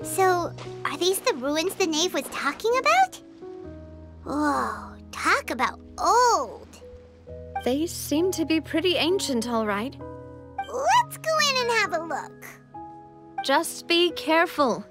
So, are these the ruins the knave was talking about? Whoa, talk about old. They seem to be pretty ancient, all right. Let's go in and have a look. Just be careful.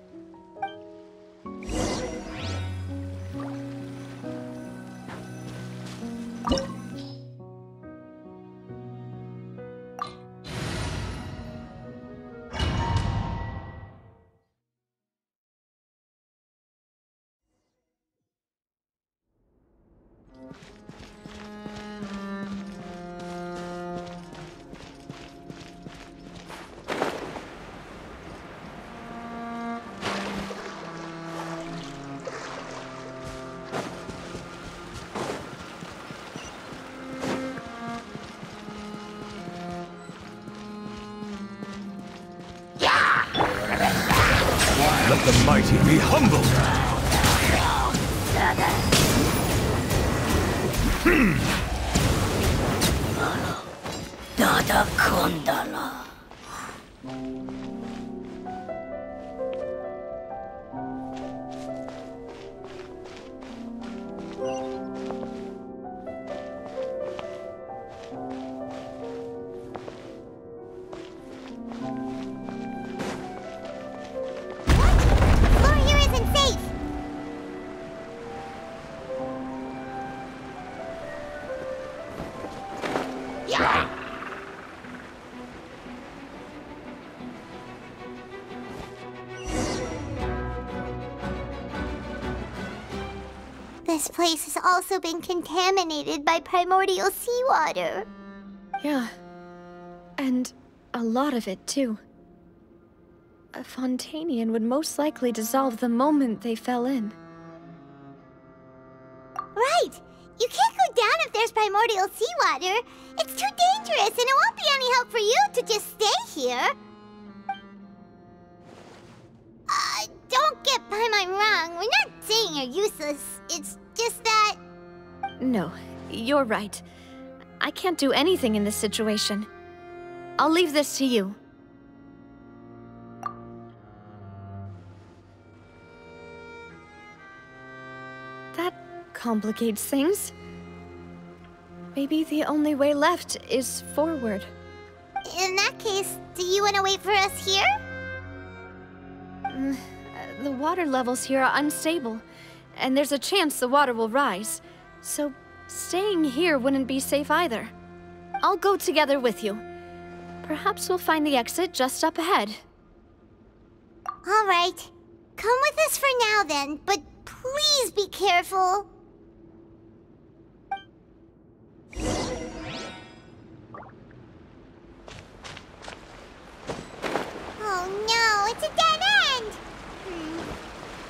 Let the mighty be humble! Dada Kondala. This place has also been contaminated by primordial seawater. Yeah. And a lot of it, too. A Fontanian would most likely dissolve the moment they fell in. Right! You can't go down if there's primordial seawater. It's too dangerous, and it won't be any help for you to just stay here. Don't get by my wrong. We're not saying you're useless. It's just that... No, you're right. I can't do anything in this situation. I'll leave this to you. That complicates things. Maybe the only way left is forward. In that case, do you want to wait for us here? The water levels here are unstable, and there's a chance the water will rise. So staying here wouldn't be safe either. I'll go together with you. Perhaps we'll find the exit just up ahead. All right. Come with us for now then, but please be careful. Oh no, it's a dead end!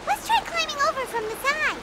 Let's try climbing over from the side.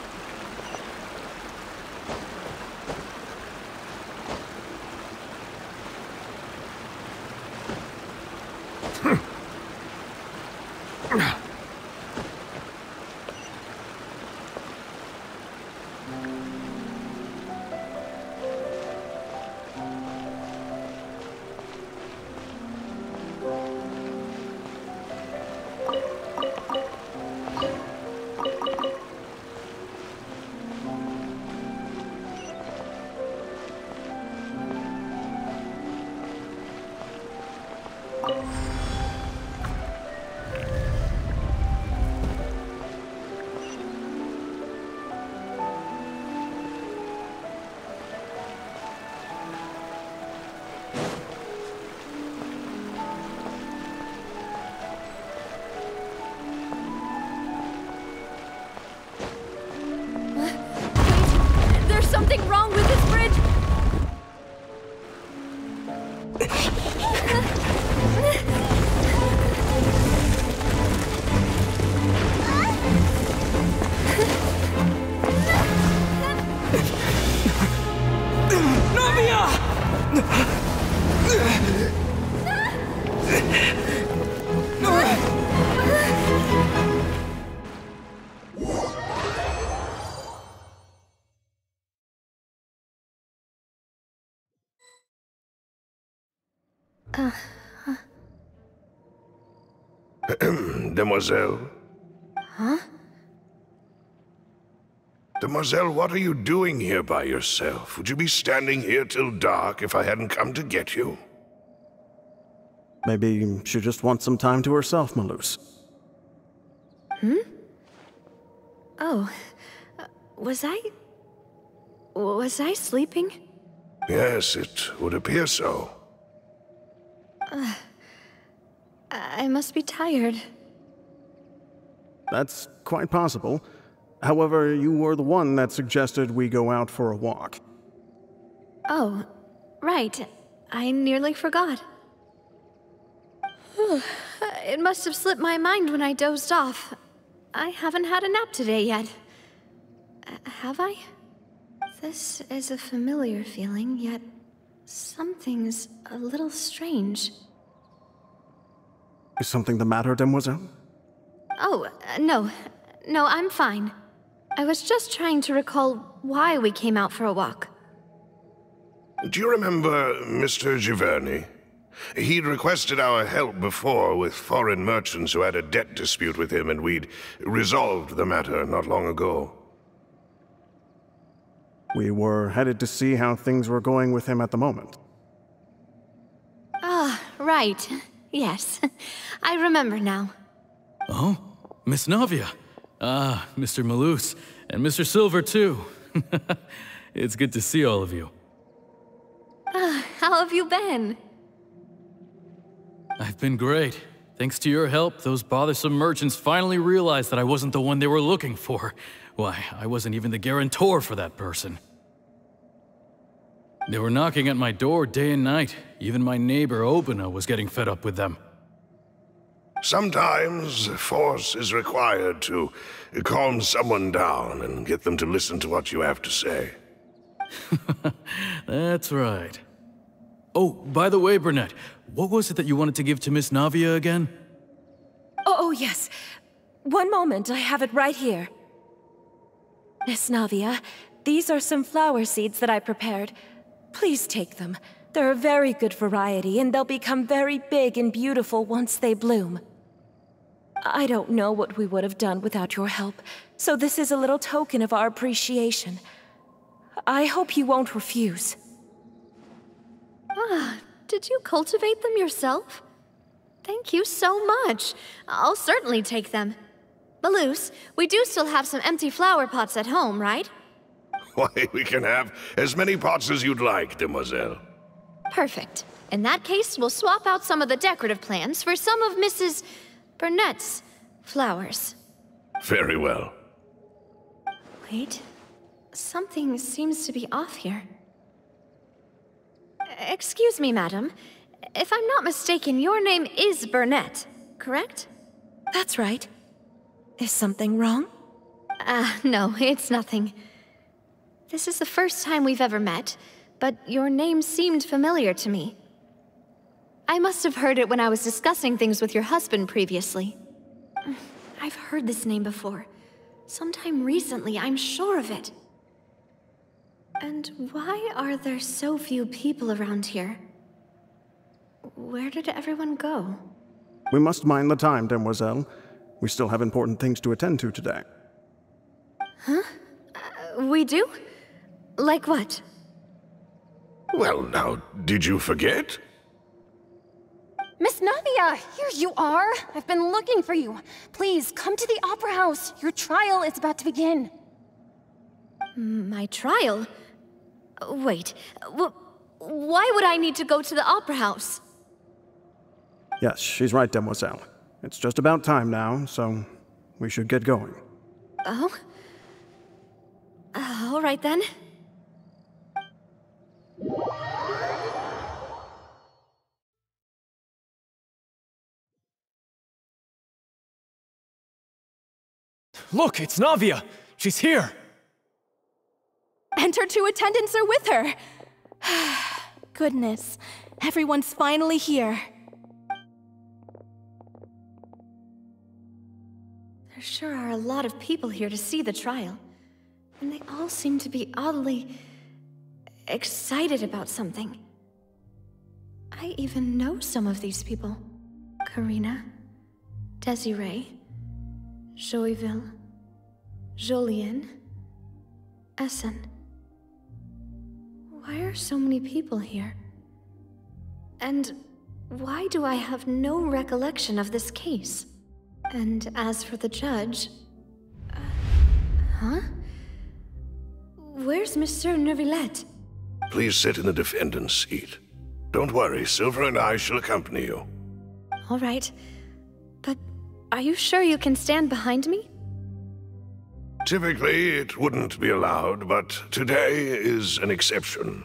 Something wrong with this bridge! Demoiselle, Huh? Demoiselle, what are you doing here by yourself? Would you be standing here till dark if I hadn't come to get you? Maybe she just wants some time to herself, Maloose. Hmm? Oh, was I sleeping? Yes, it would appear so. I must be tired. That's quite possible. However, you were the one that suggested we go out for a walk. Oh, right. I nearly forgot. It must have slipped my mind when I dozed off. I haven't had a nap today yet. Have I? This is a familiar feeling, yet something's a little strange. Is something the matter, Demoiselle? Oh, no. No, I'm fine. I was just trying to recall why we came out for a walk. Do you remember Mr. Giverny? He'd requested our help before with foreign merchants who had a debt dispute with him, and we'd resolved the matter not long ago. We were headed to see how things were going with him at the moment. Ah, right. Yes. I remember now. Oh, Miss Navia. Ah, Mr. Maloose, and Mr. Silver, too. It's good to see all of you. How have you been? I've been great. Thanks to your help, those bothersome merchants finally realized that I wasn't the one they were looking for. Why, I wasn't even the guarantor for that person. They were knocking at my door day and night. Even my neighbor, Obina, was getting fed up with them. Sometimes force is required to calm someone down and get them to listen to what you have to say. That's right. Oh, by the way, Burnett, what was it that you wanted to give to Miss Navia again? Oh, yes. One moment, I have it right here. Miss Navia, these are some flower seeds that I prepared. Please take them. They're a very good variety, and they'll become very big and beautiful once they bloom. I don't know what we would have done without your help, so this is a little token of our appreciation. I hope you won't refuse. Ah, did you cultivate them yourself? Thank you so much. I'll certainly take them. Maloose, we do still have some empty flower pots at home, right? Why, we can have as many pots as you'd like, Demoiselle. Perfect. In that case, we'll swap out some of the decorative plants for some of Mrs. Burnett's flowers. Very well. Wait. Something seems to be off here. Excuse me, madam. If I'm not mistaken, your name is Burnett, correct? That's right. Is something wrong? No, it's nothing. This is the first time we've ever met, but your name seemed familiar to me. I must have heard it when I was discussing things with your husband previously. I've heard this name before. Sometime recently, I'm sure of it. And why are there so few people around here? Where did everyone go? We must mind the time, Demoiselle. We still have important things to attend to today. Huh? We do? Like what? Well, now, did you forget? Miss Navia, here you are. I've been looking for you. Please, come to the Opera House. Your trial is about to begin. My trial? Wait, why would I need to go to the Opera House? Yes, she's right, Demoiselle. It's just about time now, so we should get going. Oh? All right then. Look, it's Navia! She's here! And her two attendants are with her! Goodness, everyone's finally here. There sure are a lot of people here to see the trial. And they all seem to be oddly excited about something. I even know some of these people. Karina, Desiree, Joyville, Jolien, Essen. Why are so many people here? And why do I have no recollection of this case? And as for the judge... huh? Where's Monsieur Neuvillette? Please sit in the defendant's seat. Don't worry, Silver and I shall accompany you. All right. But are you sure you can stand behind me? Typically, it wouldn't be allowed, but today is an exception.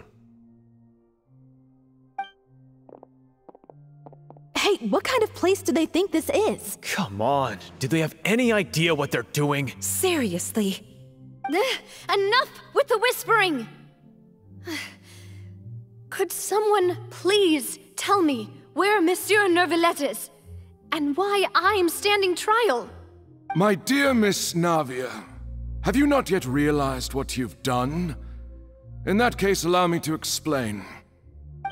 Hey, what kind of place do they think this is? Come on, do they have any idea what they're doing? Seriously. Enough with the whispering! Could someone please tell me where Monsieur Neuvillette is? And why I'm standing trial? My dear Miss Navia, have you not yet realized what you've done? In that case, allow me to explain.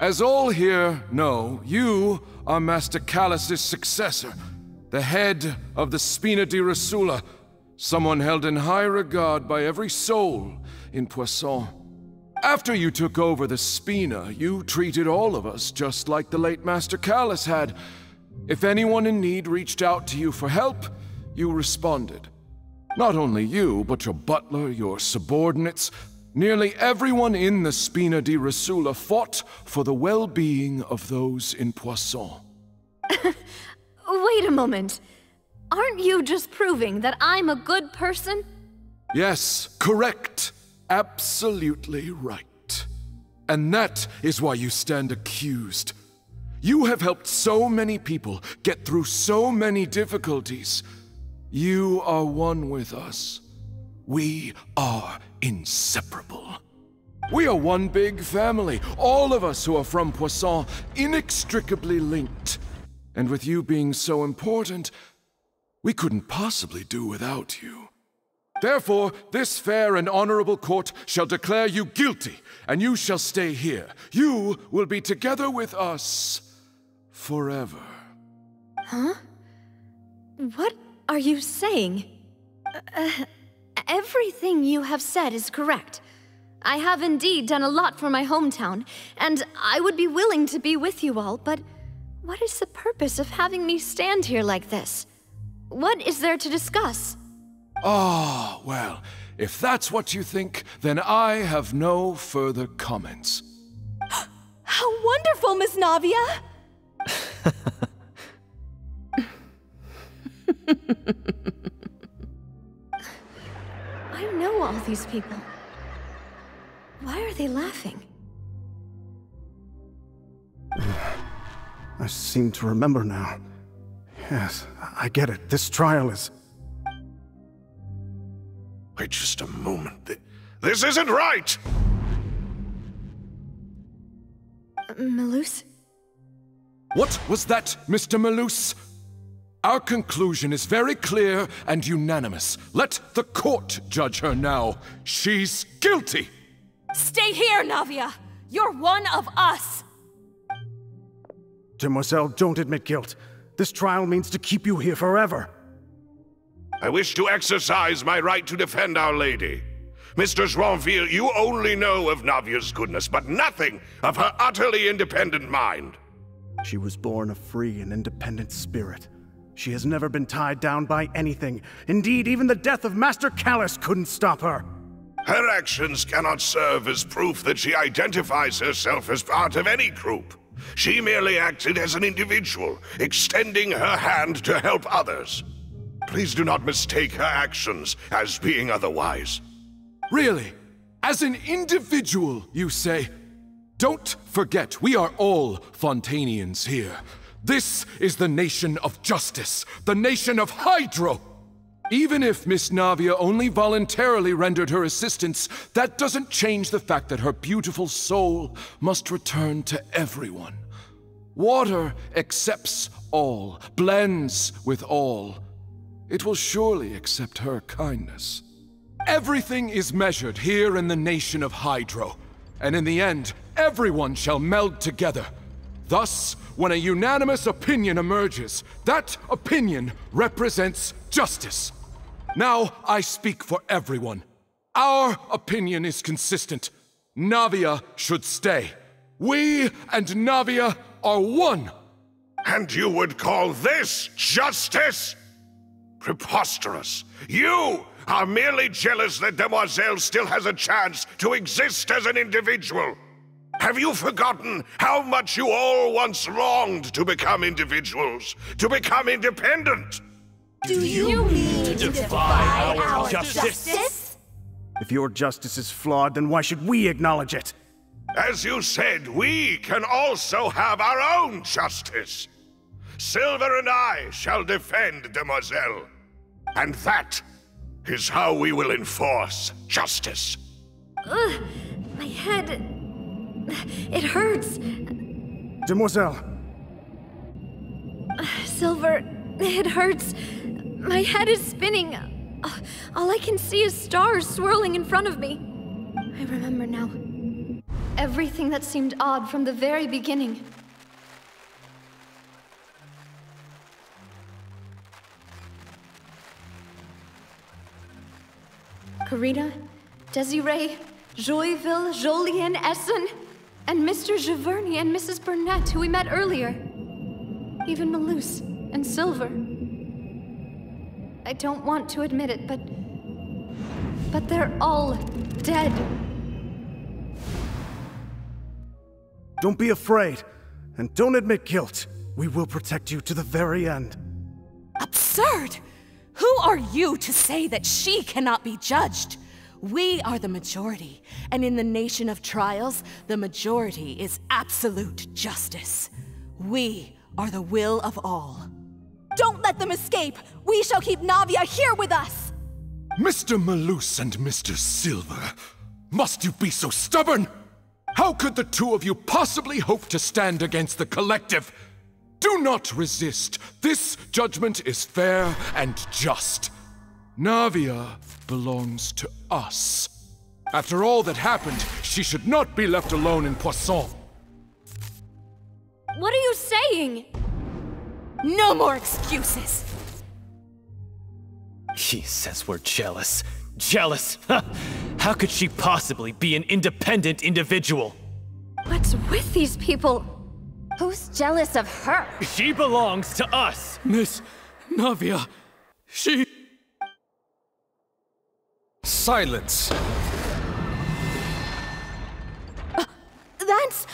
As all here know, you are Master Callus's successor, the head of the Spina di Rosula, someone held in high regard by every soul in Poisson. After you took over the Spina, you treated all of us just like the late Master Callus had. If anyone in need reached out to you for help, you responded. Not only you, but your butler, your subordinates, nearly everyone in the Spina di Rosula fought for the well-being of those in Poisson. Wait a moment. Aren't you just proving that I'm a good person? Yes, correct. Absolutely right. And that is why you stand accused. You have helped so many people get through so many difficulties. You are one with us. We are inseparable. We are one big family, all of us who are from Poisson, inextricably linked. And with you being so important, we couldn't possibly do without you. Therefore, this fair and honorable court shall declare you guilty, and you shall stay here. You will be together with us forever. Huh? What are you saying? Everything you have said is correct. I have indeed done a lot for my hometown, and I would be willing to be with you all, but what is the purpose of having me stand here like this? What is there to discuss? Ah, well, if that's what you think, then I have no further comments. How wonderful, Miss Navia! I know all these people. Why are they laughing? I seem to remember now. Yes, I get it. This trial is... Wait just a moment. This isn't right! Malus? What was that, Mr. Malus? Our conclusion is very clear and unanimous. Let the court judge her now. She's guilty! Stay here, Navia! You're one of us! Demoiselle, don't admit guilt. This trial means to keep you here forever. I wish to exercise my right to defend Our Lady. Mr. Joinville, you only know of Navia's goodness, but nothing of her utterly independent mind. She was born a free and independent spirit. She has never been tied down by anything. Indeed, even the death of Master Callus couldn't stop her. Her actions cannot serve as proof that she identifies herself as part of any group. She merely acted as an individual, extending her hand to help others. Please do not mistake her actions as being otherwise. Really? As an individual, you say? Don't forget, we are all Fontanians here. This is the nation of justice, the nation of Hydro. Even if Miss Navia only voluntarily rendered her assistance, that doesn't change the fact that her beautiful soul must return to everyone. Water accepts all, blends with all. It will surely accept her kindness. Everything is measured here in the nation of Hydro, and in the end, everyone shall meld together. Thus, when a unanimous opinion emerges, that opinion represents justice. Now I speak for everyone. Our opinion is consistent. Navia should stay. We and Navia are one. And you would call this justice? Preposterous. You are merely jealous that Demoiselle still has a chance to exist as an individual. Have you forgotten how much you all once longed to become individuals, to become independent? Do you mean to defy our justice? If your justice is flawed, then why should we acknowledge it? As you said, we can also have our own justice. Silver and I shall defend Demoiselle. And that is how we will enforce justice. Ugh, my head... it hurts. Demoiselle. Silver, it hurts. My head is spinning. All I can see is stars swirling in front of me. I remember now. Everything that seemed odd from the very beginning. Karina, Desiree, Joyville, Jolien, Essen, and Mr. Giverny and Mrs. Burnett, who we met earlier. Even Malus and Silver. I don't want to admit it, but they're all dead. Don't be afraid, and don't admit guilt. We will protect you to the very end. Absurd! Who are you to say that she cannot be judged? We are the majority, and in the nation of trials, the majority is absolute justice. We are the will of all. Don't let them escape! We shall keep Navia here with us! Mr. Malus and Mr. Silver, must you be so stubborn? How could the two of you possibly hope to stand against the collective? Do not resist. This judgment is fair and just. Navia belongs to us. After all that happened, she should not be left alone in Poisson. What are you saying? No more excuses! He says we're jealous. Jealous? How could she possibly be an independent individual? What's with these people? Who's jealous of her? She belongs to us! Miss Navia, she... Silence! That's...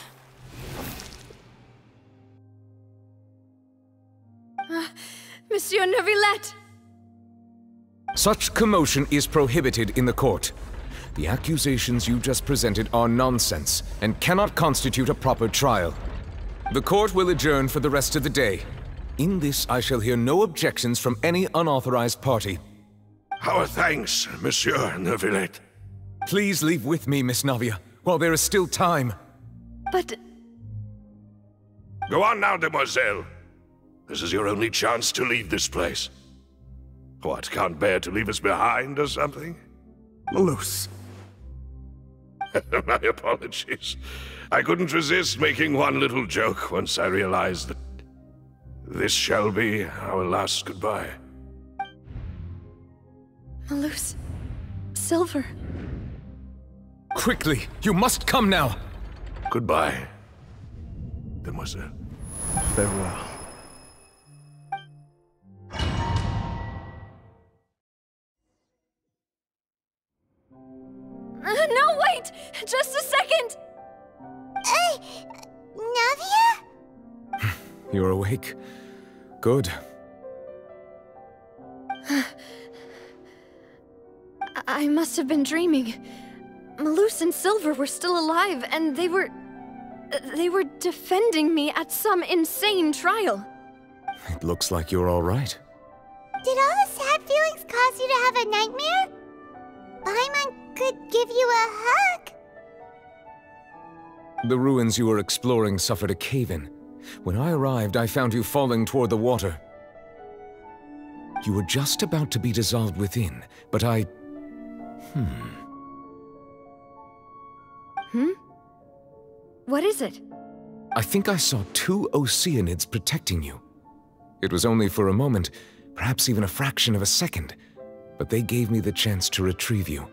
Monsieur Neuvillette! Such commotion is prohibited in the court. The accusations you just presented are nonsense and cannot constitute a proper trial. The court will adjourn for the rest of the day. In this, I shall hear no objections from any unauthorized party. Our thanks, Monsieur Neuvillette. Please leave with me, Miss Navia, while there is still time. But... Go on now, Demoiselle. This is your only chance to leave this place. What, can't bear to leave us behind or something? Malus. My apologies. I couldn't resist making one little joke once I realized that this shall be our last goodbye. Malus. Silver. Quickly, you must come now! Goodbye, Demoiselle. Farewell. No, wait! Just a second! Navia? You're awake? Good. I must have been dreaming. Malus and Silver were still alive, and they were defending me at some insane trial. It looks like you're all right. Did all the sad feelings cause you to have a nightmare? Paimon could give you a hug. The ruins you were exploring suffered a cave-in. When I arrived, I found you falling toward the water. You were just about to be dissolved within, but I... What is it? I think I saw two Oceanids protecting you. It was only for a moment, perhaps even a fraction of a second. but they gave me the chance to retrieve you.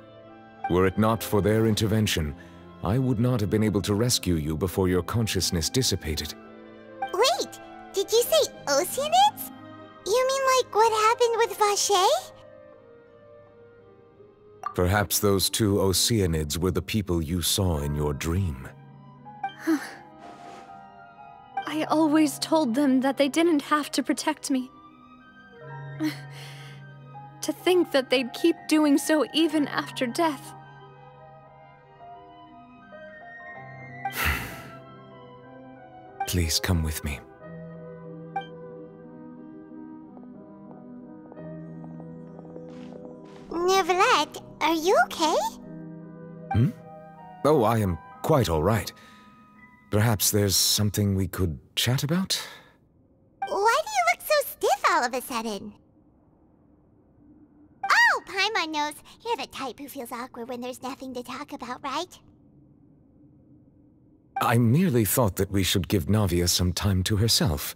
Were it not for their intervention, I would not have been able to rescue you before your consciousness dissipated. Wait, did you say Oceanids? You mean like what happened with Vache? Perhaps those two Oceanids were the people you saw in your dream. I always told them that they didn't have to protect me. To think that they'd keep doing so even after death. Please come with me. Neverlet, are you okay? Hmm? Oh, I am quite all right. Perhaps there's something we could chat about? Why do you look so stiff all of a sudden? Oh, Paimon knows. You're the type who feels awkward when there's nothing to talk about, right? I merely thought that we should give Navia some time to herself.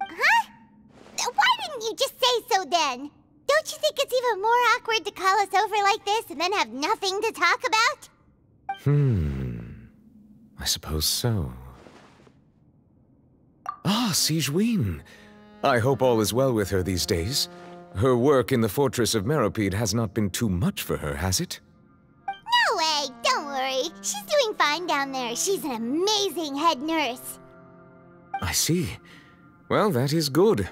Huh? Why didn't you just say so then? Don't you think it's even more awkward to call us over like this and then have nothing to talk about? I suppose so. Ah, Sigewinne. I hope all is well with her these days. Her work in the Fortress of Meropide has not been too much for her, has it? No way! Don't worry. She's doing fine down there. She's an amazing head nurse. I see. Well, that is good.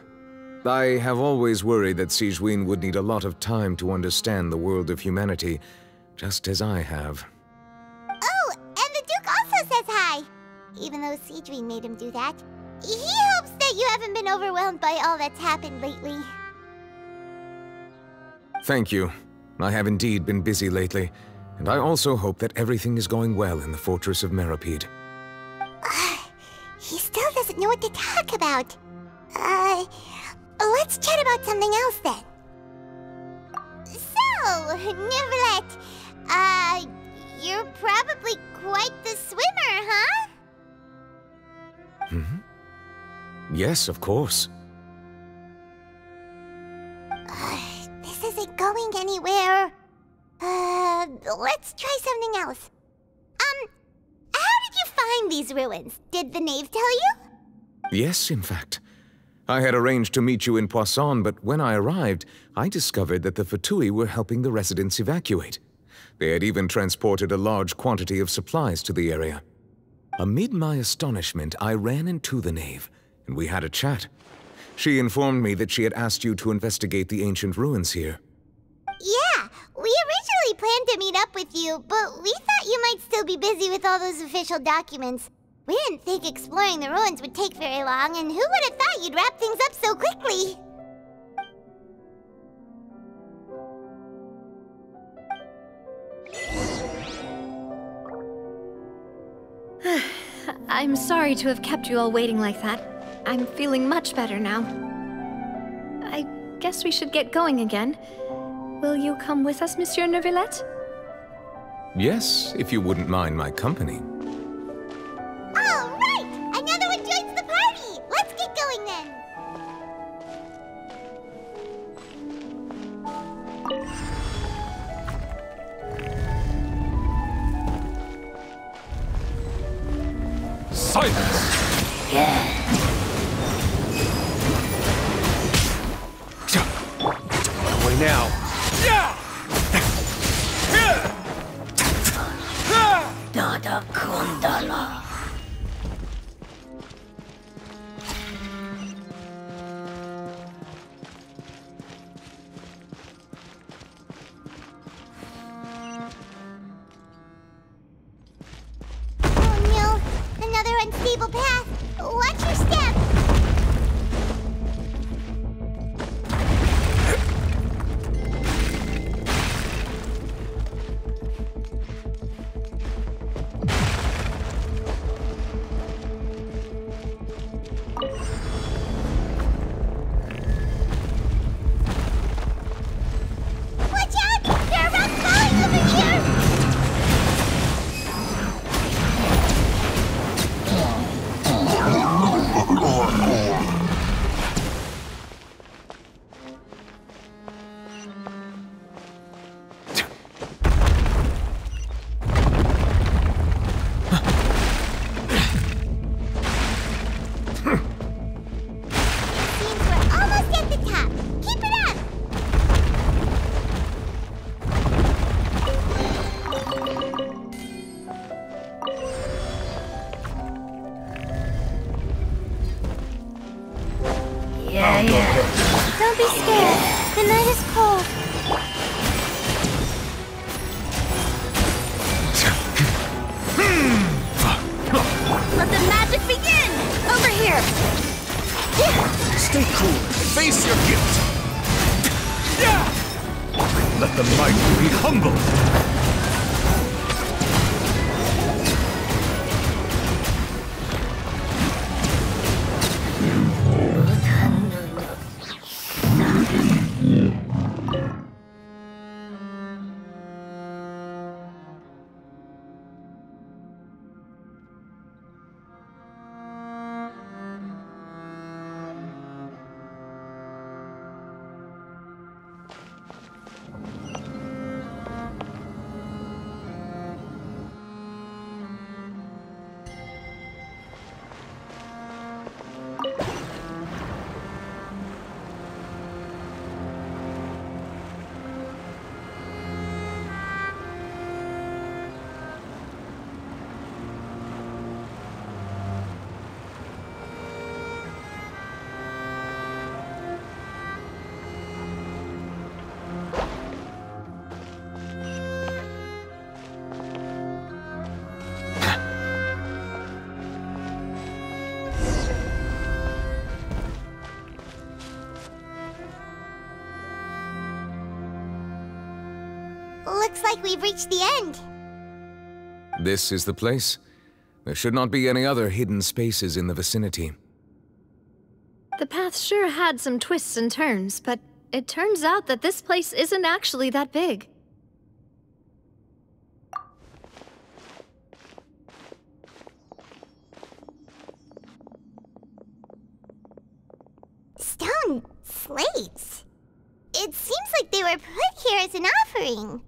I have always worried that Sigewinne would need a lot of time to understand the world of humanity, just as I have. Oh, and the Duke also says hi! Even though Sigewinne made him do that. He hopes that you haven't been overwhelmed by all that's happened lately. Thank you. I have indeed been busy lately, and I also hope that everything is going well in the Fortress of Meropide. He still doesn't know what to talk about. Let's chat about something else then. So, Neverlet, you're probably quite the swimmer, huh? Yes, of course. This isn't going anywhere. Let's try something else. How did you find these ruins? Did the knave tell you? Yes, in fact. I had arranged to meet you in Poisson, but when I arrived, I discovered that the Fatui were helping the residents evacuate. They had even transported a large quantity of supplies to the area. Amid my astonishment, I ran into the knave, and we had a chat. She informed me that she had asked you to investigate the ancient ruins here. Yeah, we originally planned to meet up with you, but we thought you might still be busy with all those official documents. We didn't think exploring the ruins would take very long, and who would have thought you'd wrap things up so quickly? I'm sorry to have kept you all waiting like that. I'm feeling much better now. I guess we should get going again. Will you come with us, Monsieur Neuvillette? Yes, if you wouldn't mind my company. All right! Another one joins the party! Let's get going then! Silence! Away now! Dada Kundala. Oh no! Another unstable path! Watch your step! Watch out! There are rocks falling over here! is cold. Let the magic begin! Over here! Stay cool. Face your guilt. Let the mighty be humble. Looks like we've reached the end. This is the place. There should not be any other hidden spaces in the vicinity. The path sure had some twists and turns, but it turns out that this place isn't actually that big. Stone slates. It seems like they were put here as an offering.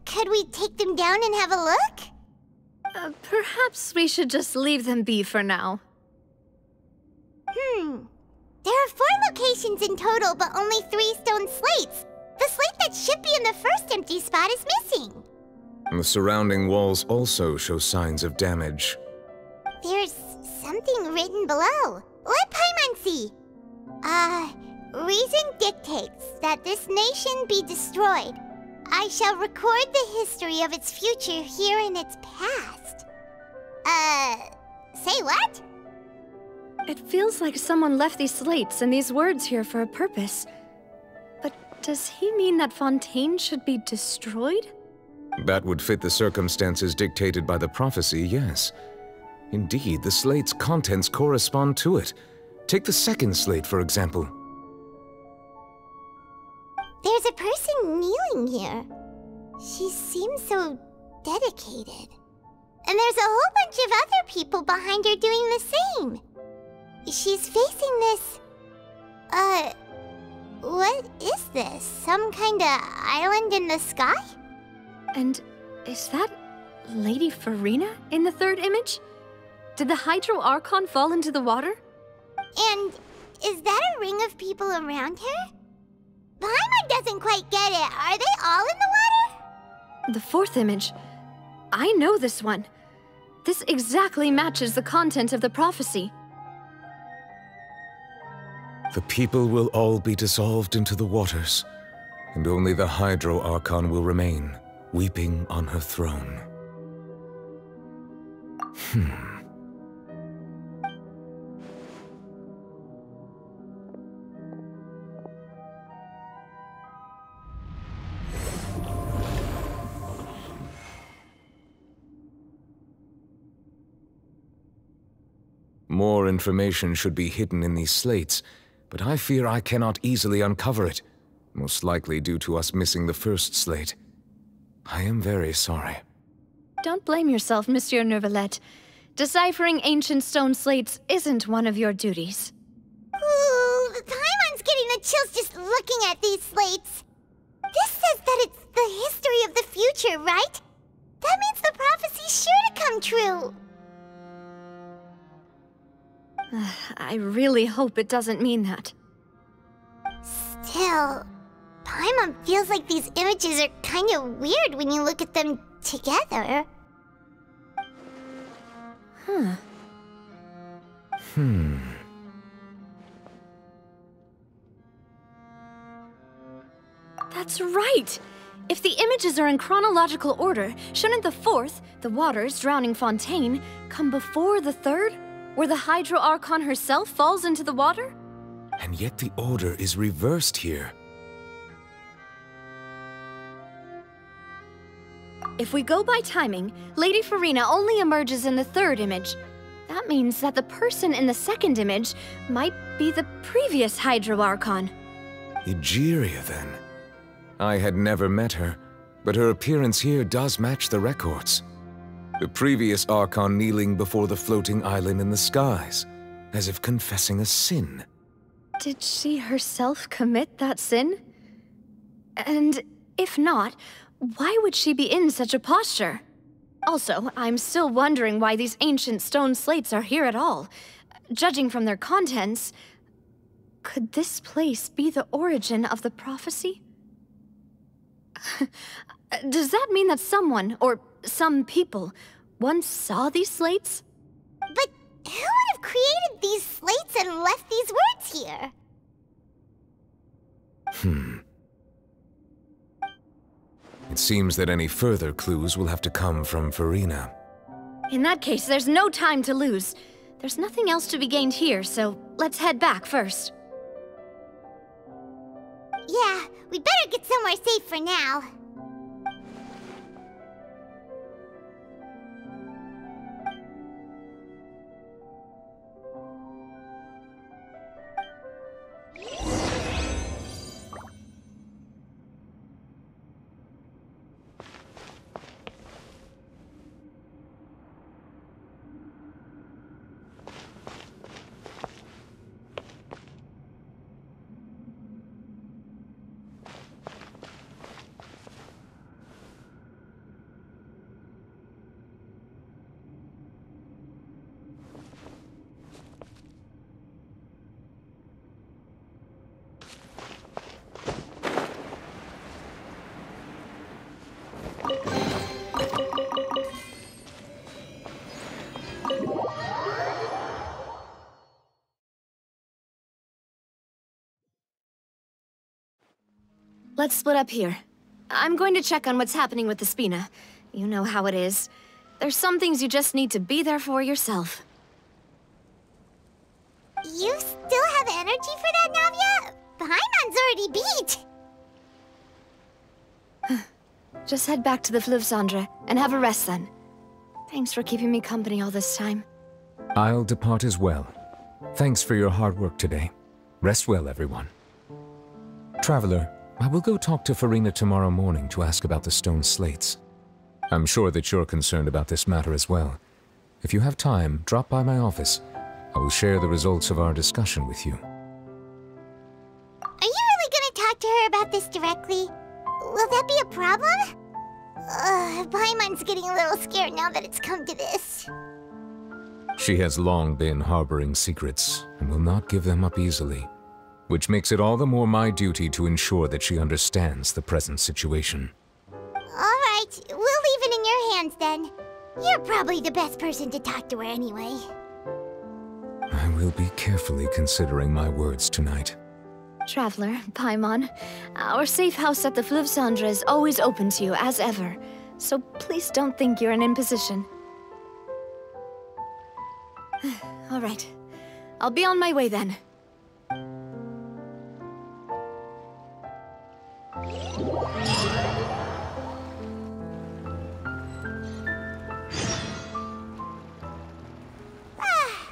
Could we take them down and have a look? Perhaps we should just leave them be for now. There are 4 locations in total, but only 3 stone slates. The slate that should be in the first empty spot is missing. The surrounding walls also show signs of damage. There's something written below. Let Paimon see. Reason dictates that this nation be destroyed. I shall record the history of its future here in its past. Say what? It feels like someone left these slates and these words here for a purpose. But does he mean that Fontaine should be destroyed? That would fit the circumstances dictated by the prophecy, yes. Indeed, the slate's contents correspond to it. Take the second slate, for example. There's a person kneeling here. She seems so dedicated. And there's a whole bunch of other people behind her doing the same. She's facing this... what is this? Some kind of island in the sky? And is that Lady Farina in the third image? Did the Hydro Archon fall into the water? And is that a ring of people around her? Paimon doesn't quite get it. Are they all in the water? The fourth image. I know this one. This exactly matches the content of the prophecy. The people will all be dissolved into the waters, and only the Hydro Archon will remain, weeping on her throne. More information should be hidden in these slates, but I fear I cannot easily uncover it, most likely due to us missing the first slate. I am very sorry. Don't blame yourself, Monsieur Neuvillette. Deciphering ancient stone slates isn't one of your duties. Ooh, Paimon's getting the chills just looking at these slates. This says that it's the history of the future, right? That means the prophecy's sure to come true. I really hope it doesn't mean that. Still, Paimon feels like these images are kind of weird when you look at them together. That's right! If the images are in chronological order, shouldn't the fourth, the water's drowning fontaine, come before the third, where the Hydro Archon herself falls into the water? And yet the order is reversed here. If we go by timing, Lady Farina only emerges in the third image. That means that the person in the second image might be the previous Hydro Archon. Egeria, then. I had never met her, but her appearance here does match the records. The previous Archon kneeling before the floating island in the skies, as if confessing a sin. Did she herself commit that sin? And if not, why would she be in such a posture? Also, I'm still wondering why these ancient stone slates are here at all. Judging from their contents, could this place be the origin of the prophecy? Does that mean that someone, or some people, once saw these slates? But who would have created these slates and left these words here? It seems that any further clues will have to come from Farina. In that case, there's no time to lose. There's nothing else to be gained here, so let's head back first. Yeah, we'd better get somewhere safe for now. Let's split up here. I'm going to check on what's happening with the Spina. You know how it is. There's some things you just need to be there for yourself. You still have energy for that, Navia? Paimon's already beat! Just head back to the Fleuve Cendre and have a rest then. Thanks for keeping me company all this time. I'll depart as well. Thanks for your hard work today. Rest well, everyone. Traveler, I will go talk to Farina tomorrow morning to ask about the stone slates. I'm sure that you're concerned about this matter as well. If you have time, drop by my office. I will share the results of our discussion with you. Are you really gonna talk to her about this directly? Will that be a problem? Paimon's getting a little scared now that it's come to this. She has long been harboring secrets and will not give them up easily, which makes it all the more my duty to ensure that she understands the present situation. Alright, we'll leave it in your hands then. You're probably the best person to talk to her anyway. I will be carefully considering my words tonight. Traveler, Paimon, our safe house at the Fleuve Cendre is always open to you as ever, so please don't think you're an imposition. Alright, I'll be on my way then.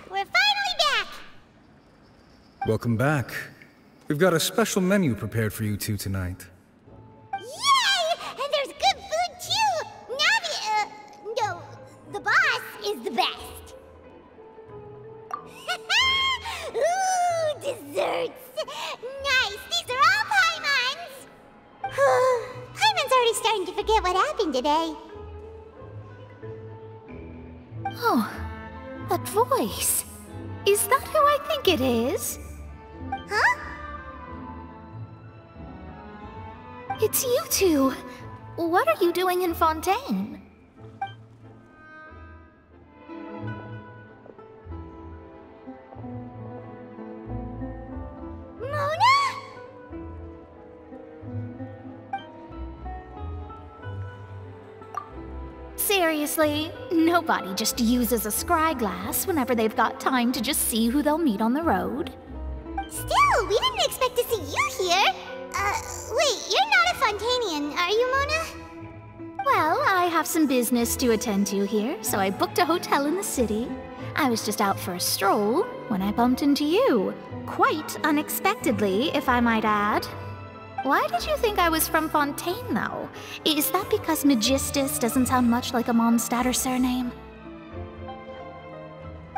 We're finally back! Welcome back. We've got a special menu prepared for you two tonight. Yay! And there's good food too! Navi, no, the boss is the best. Ooh, desserts! Nice, these are all Paimon's! Paimon's already starting to forget what happened today. Oh, that voice. Is that who I think it is? Huh? It's you two. What are you doing in Fontaine? Mona? Seriously, nobody just uses a scry glass whenever they've got time to just see who they'll meet on the road. Still, we didn't expect to see you here. Wait, you're not a Fontanian, are you, Mona? Well, I have some business to attend to here, so I booked a hotel in the city. I was just out for a stroll when I bumped into you. Quite unexpectedly, if I might add. Why did you think I was from Fontaine, though? Is that because Magistus doesn't sound much like a Mondstadter surname?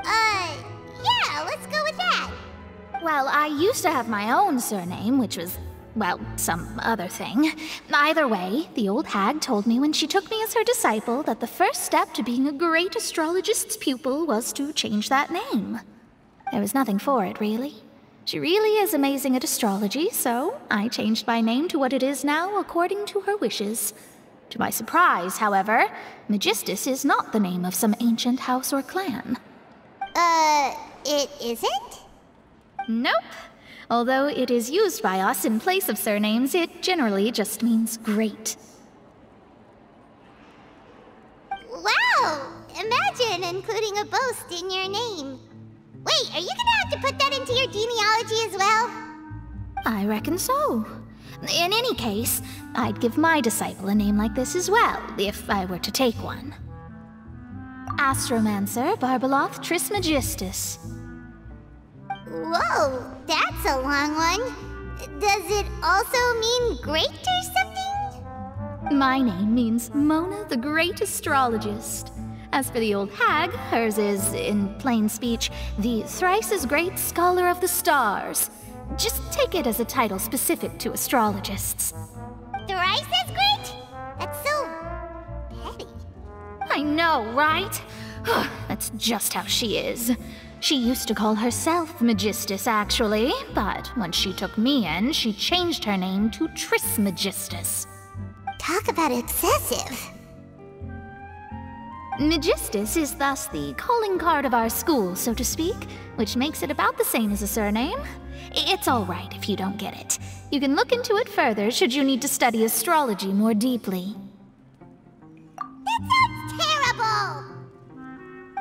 Yeah, let's go with that. Well, I used to have my own surname, which was, well, some other thing. Either way, the old hag told me when she took me as her disciple that the first step to being a great astrologist's pupil was to change that name. There was nothing for it, really. She really is amazing at astrology, so I changed my name to what it is now according to her wishes. To my surprise, however, Magistus is not the name of some ancient house or clan. It isn't? Nope. Although it is used by us in place of surnames, it generally just means great. Wow! Imagine including a boast in your name. Wait, are you gonna have to put that into your genealogy as well? I reckon so. In any case, I'd give my disciple a name like this as well, if I were to take one. Astromancer Barbeloth Trismegistus. Whoa, that's a long one. Does it also mean great or something? My name means Mona the Great Astrologist. As for the old hag, hers is, in plain speech, the thrice-as-great Scholar of the Stars. Just take it as a title specific to astrologists. Thrice-as-great? That's so petty. I know, right? That's just how she is. She used to call herself Magistus, actually, but when she took me in, she changed her name to Trismegistus. Talk about excessive. Magistus is thus the calling card of our school, so to speak, which makes it about the same as a surname. It's all right if you don't get it. You can look into it further should you need to study astrology more deeply. That sounds terrible!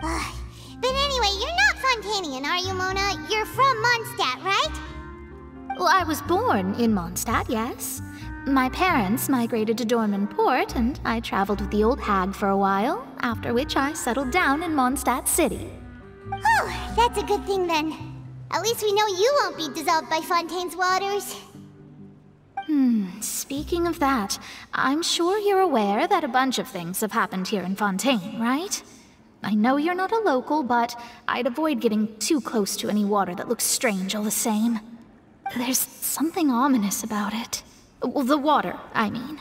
But anyway, you're not Fontanian, are you, Mona? You're from Mondstadt, right? Well, I was born in Mondstadt, yes. My parents migrated to Dorman Port, and I traveled with the old hag for a while, after which I settled down in Mondstadt City. Oh, that's a good thing then. At least we know you won't be dissolved by Fontaine's waters. Speaking of that, I'm sure you're aware that a bunch of things have happened here in Fontaine, right? I know you're not a local, but I'd avoid getting too close to any water that looks strange all the same. There's something ominous about it. Well, the water, I mean.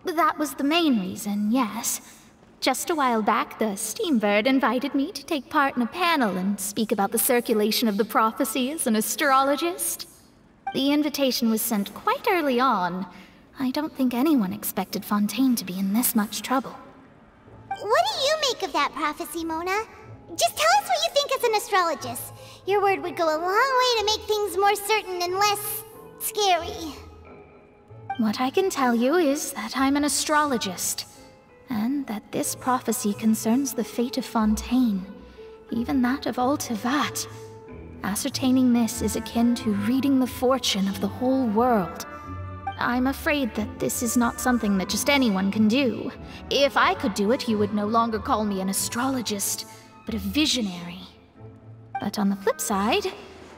That was the main reason, yes. Just a while back, the Steambird invited me to take part in a panel and speak about the circulation of the prophecy as an astrologist. The invitation was sent quite early on. I don't think anyone expected Fontaine to be in this much trouble. What do you make of that prophecy, Mona? Just tell us what you think as an astrologist. Your word would go a long way to make things more certain and less scary. What I can tell you is that I'm an astrologist, and that this prophecy concerns the fate of Fontaine, even that of all Tevat. Ascertaining this is akin to reading the fortune of the whole world. I'm afraid that this is not something that just anyone can do. If I could do it, you would no longer call me an astrologist, but a visionary. But on the flip side,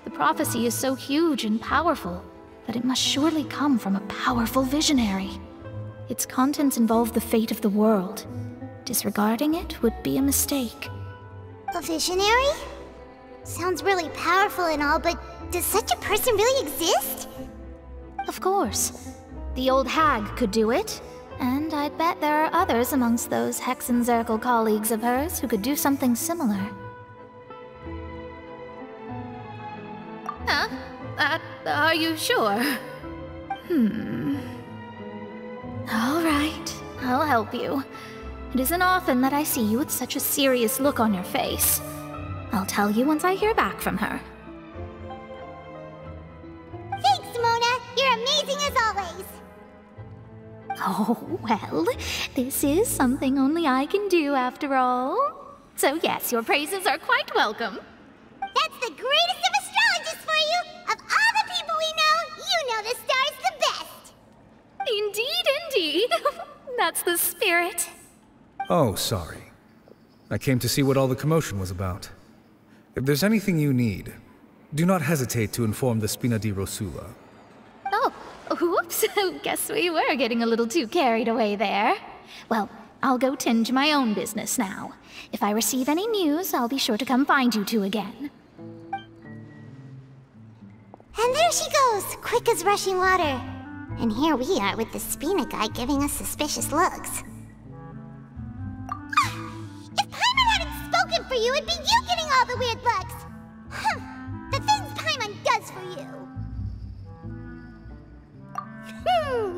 the prophecy is so huge and powerful that it must surely come from a powerful visionary. Its contents involve the fate of the world. Disregarding it would be a mistake. A visionary? Sounds really powerful and all, but does such a person really exist? Of course. The old hag could do it, and I'd bet there are others amongst those Hexenzirkel colleagues of hers who could do something similar. Huh? Are you sure? All right, I'll help you. It isn't often that I see you with such a serious look on your face. I'll tell you once I hear back from her. Thanks, Mona! You're amazing as always! Oh, well, this is something only I can do after all. So yes, your praises are quite welcome. That's the greatest of astrologists for you! Of all the people we know, you know the star's the best! Indeed, indeed. That's the spirit. Oh, sorry. I came to see what all the commotion was about. If there's anything you need, do not hesitate to inform the Spina di Rosula. Oh, whoops. Guess we were getting a little too carried away there. Well, I'll go tend to my own business now. If I receive any news, I'll be sure to come find you two again. And there she goes, quick as rushing water. And here we are with the Spina guy giving us suspicious looks. If Paimon hadn't spoken for you, it'd be you getting all the weird looks. The things Paimon does for you.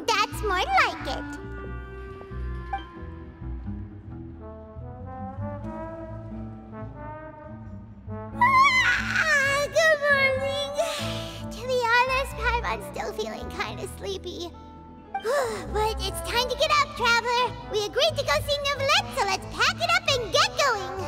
That's more like it. Good morning. To be honest, Paimon's still feeling kind of sleepy. But it's time to get up, traveler. We agreed to go see Neuvillette, so let's pack it up and get going.